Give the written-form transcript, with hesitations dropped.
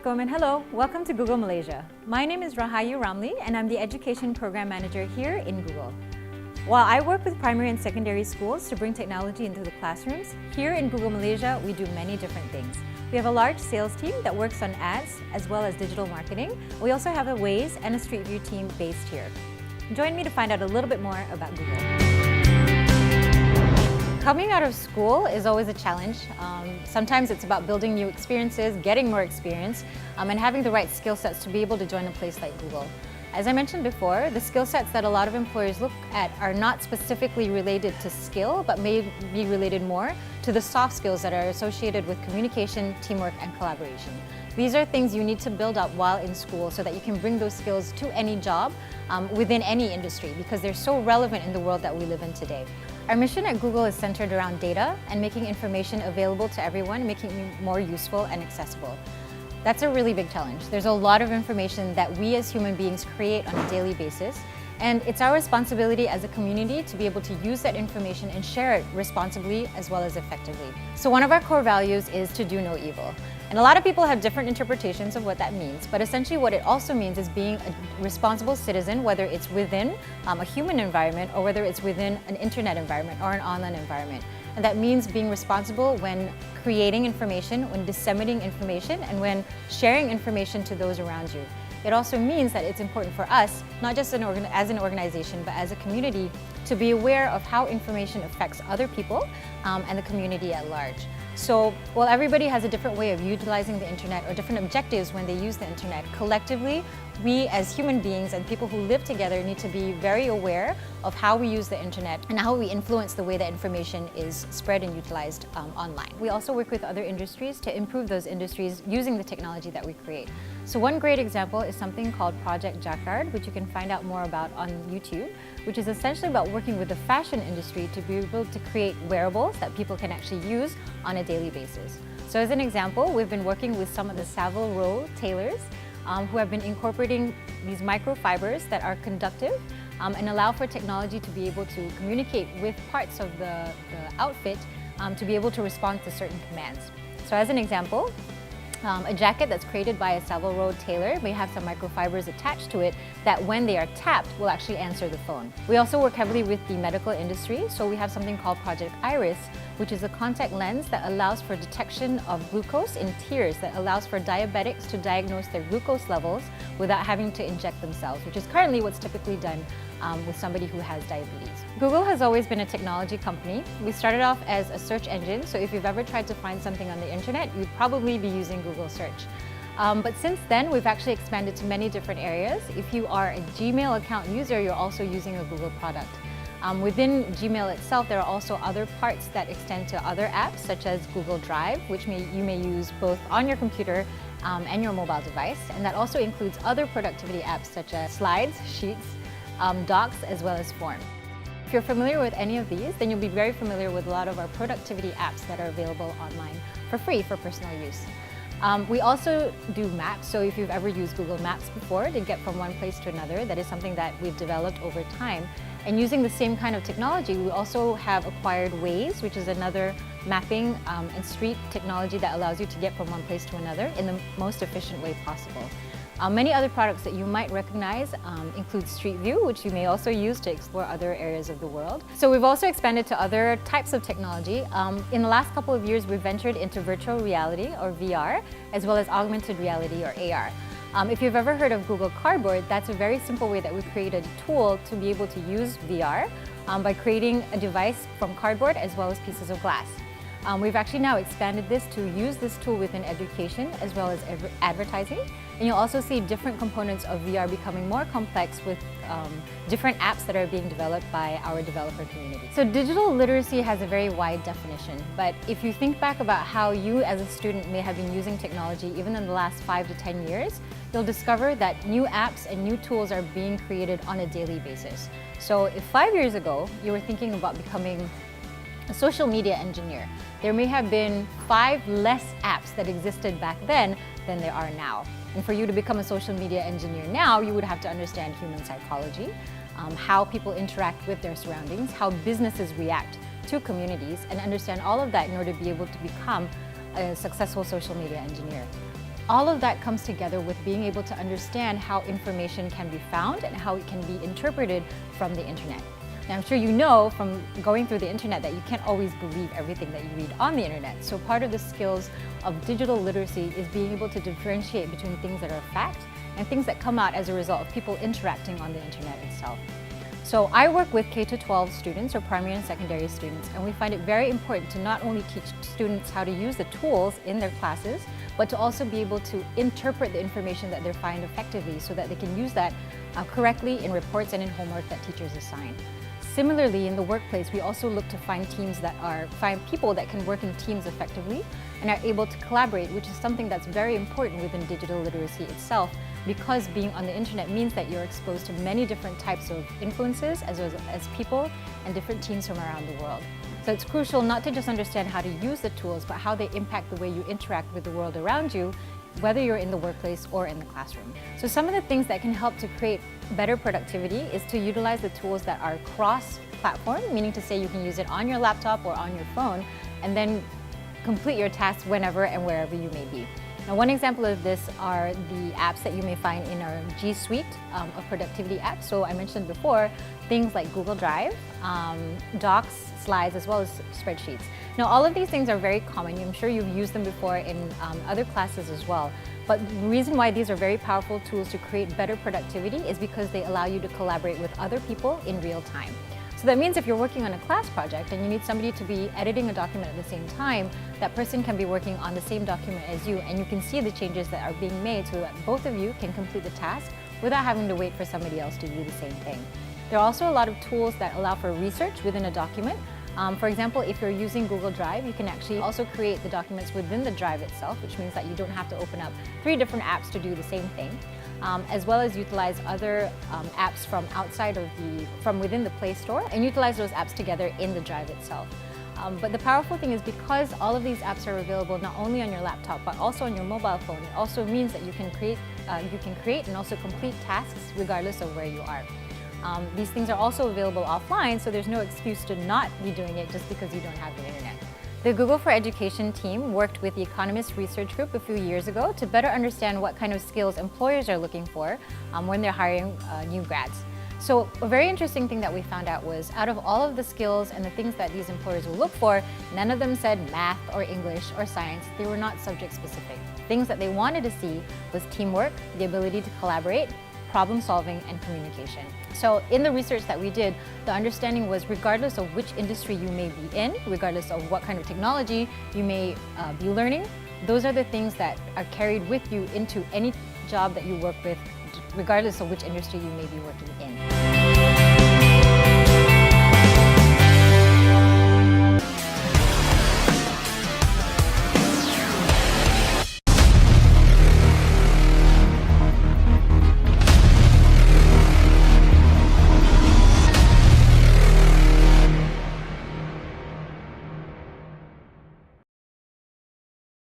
Assalamualaikum and hello, welcome to Google Malaysia. My name is Rahayu Ramli and I'm the Education Program Manager here in Google. While I work with primary and secondary schools to bring technology into the classrooms, here in Google Malaysia we do many different things. We have a large sales team that works on ads as well as digital marketing. We also have a Waze and a Street View team based here. Join me to find out a little bit more about Google. Coming out of school is always a challenge. Sometimes it's about building new experiences, getting more experience, and having the right skill sets to be able to join a place like Google. As I mentioned before, the skill sets that a lot of employers look at are not specifically related to skill, but may be related more to the soft skills that are associated with communication, teamwork, and collaboration. These are things you need to build up while in school so that you can bring those skills to any job within any industry because they're so relevant in the world that we live in today. Our mission at Google is centered around data and making information available to everyone, making it more useful and accessible. That's a really big challenge. There's a lot of information that we as human beings create on a daily basis, and it's our responsibility as a community to be able to use that information and share it responsibly as well as effectively. So one of our core values is to do no evil. And a lot of people have different interpretations of what that means, but essentially what it also means is being a responsible citizen, whether it's within a human environment or whether it's within an internet environment or an online environment. And that means being responsible when creating information, when disseminating information, and when sharing information to those around you. It also means that it's important for us, not just as an organization, but as a community, to be aware of how information affects other people and the community at large. So while everybody has a different way of utilizing the internet or different objectives when they use the internet, collectively, we as human beings and people who live together need to be very aware of how we use the internet and how we influence the way that information is spread and utilized online. We also work with other industries to improve those industries using the technology that we create. So one great example is something called Project Jacquard, which you can find out more about on YouTube, which is essentially about working with the fashion industry to be able to create wearables that people can actually use on a daily basis. So as an example, we've been working with some of the Savile Row tailors who have been incorporating these microfibers that are conductive and allow for technology to be able to communicate with parts of the outfit to be able to respond to certain commands. So as an example, a jacket that's created by a Savile Row tailor may have some microfibers attached to it that when they are tapped will actually answer the phone. We also work heavily with the medical industry, so we have something called Project Iris, which is a contact lens that allows for detection of glucose in tears, that allows for diabetics to diagnose their glucose levels without having to inject themselves, which is currently what's typically done with somebody who has diabetes. Google has always been a technology company. We started off as a search engine, so if you've ever tried to find something on the internet, you'd probably be using Google Search. But since then, we've actually expanded to many different areas. If you are a Gmail account user, you're also using a Google product. Within Gmail itself, there are also other parts that extend to other apps, such as Google Drive, which you may use both on your computer and your mobile device. And that also includes other productivity apps, such as Slides, Sheets, Docs, as well as Forms. If you're familiar with any of these, then you'll be very familiar with a lot of our productivity apps that are available online for free for personal use. We also do maps, so if you've ever used Google Maps before to get from one place to another, that is something that we've developed over time. And using the same kind of technology, we also have acquired Waze, which is another mapping and street technology that allows you to get from one place to another in the most efficient way possible. Many other products that you might recognize include Street View, which you may also use to explore other areas of the world. So we've also expanded to other types of technology. In the last couple of years, we've ventured into virtual reality, or VR, as well as augmented reality, or AR. If you've ever heard of Google Cardboard, that's a very simple way that we created a tool to be able to use VR by creating a device from cardboard as well as pieces of glass. We've actually now expanded this to use this tool within education as well as advertising. And you'll also see different components of VR becoming more complex with different apps that are being developed by our developer community. So digital literacy has a very wide definition, but if you think back about how you as a student may have been using technology even in the last 5 to 10 years, you'll discover that new apps and new tools are being created on a daily basis. So if 5 years ago you were thinking about becoming a social media engineer, there may have been 5 less apps that existed back then than there are now. And for you to become a social media engineer now, you would have to understand human psychology, how people interact with their surroundings, how businesses react to communities, and understand all of that in order to be able to become a successful social media engineer. all of that comes together with being able to understand how information can be found and how it can be interpreted from the internet. Now, I'm sure you know from going through the internet that you can't always believe everything that you read on the internet. So part of the skills of digital literacy is being able to differentiate between things that are fact and things that come out as a result of people interacting on the internet itself. So I work with K-12 students or primary and secondary students, and we find it very important to not only teach students how to use the tools in their classes, but to also be able to interpret the information that they find effectively so that they can use that correctly in reports and in homework that teachers assign. Similarly, in the workplace, we also look to find people that can work in teams effectively and are able to collaborate, which is something that's very important within digital literacy itself, because being on the internet means that you're exposed to many different types of influences as well as people and different teams from around the world. So it's crucial not to just understand how to use the tools, but how they impact the way you interact with the world around you, whether you're in the workplace or in the classroom. So some of the things that can help to create better productivity is to utilize the tools that are cross-platform, meaning to say you can use it on your laptop or on your phone, and then complete your tasks whenever and wherever you may be. Now, one example of this are the apps that you may find in our G Suite of productivity apps. So I mentioned before, things like Google Drive, Docs, Slides, as well as spreadsheets. Now, all of these things are very common. I'm sure you've used them before in other classes as well. But the reason why these are very powerful tools to create better productivity is because they allow you to collaborate with other people in real time. So that means if you're working on a class project and you need somebody to be editing a document at the same time, that person can be working on the same document as you, and you can see the changes that are being made so that both of you can complete the task without having to wait for somebody else to do the same thing. There are also a lot of tools that allow for research within a document. For example, if you're using Google Drive, you can actually also create the documents within the drive itself, which means that you don't have to open up 3 different apps to do the same thing. As well as utilize other apps from within the Play Store and utilize those apps together in the drive itself. But the powerful thing is because all of these apps are available not only on your laptop but also on your mobile phone, it also means that you can create and also complete tasks regardless of where you are. These things are also available offline, so there's no excuse to not be doing it just because you don't have the internet. The Google for Education team worked with the Economist Research Group a few years ago to better understand what kind of skills employers are looking for when they're hiring new grads. So a very interesting thing that we found out was out of all of the skills and the things that these employers will look for, none of them said math or English or science. They were not subject specific. Things that they wanted to see was teamwork, the ability to collaborate, problem solving, and communication. So in the research that we did, the understanding was regardless of which industry you may be in, regardless of what kind of technology you may be learning, those are the things that are carried with you into any job that you work with, regardless of which industry you may be working in.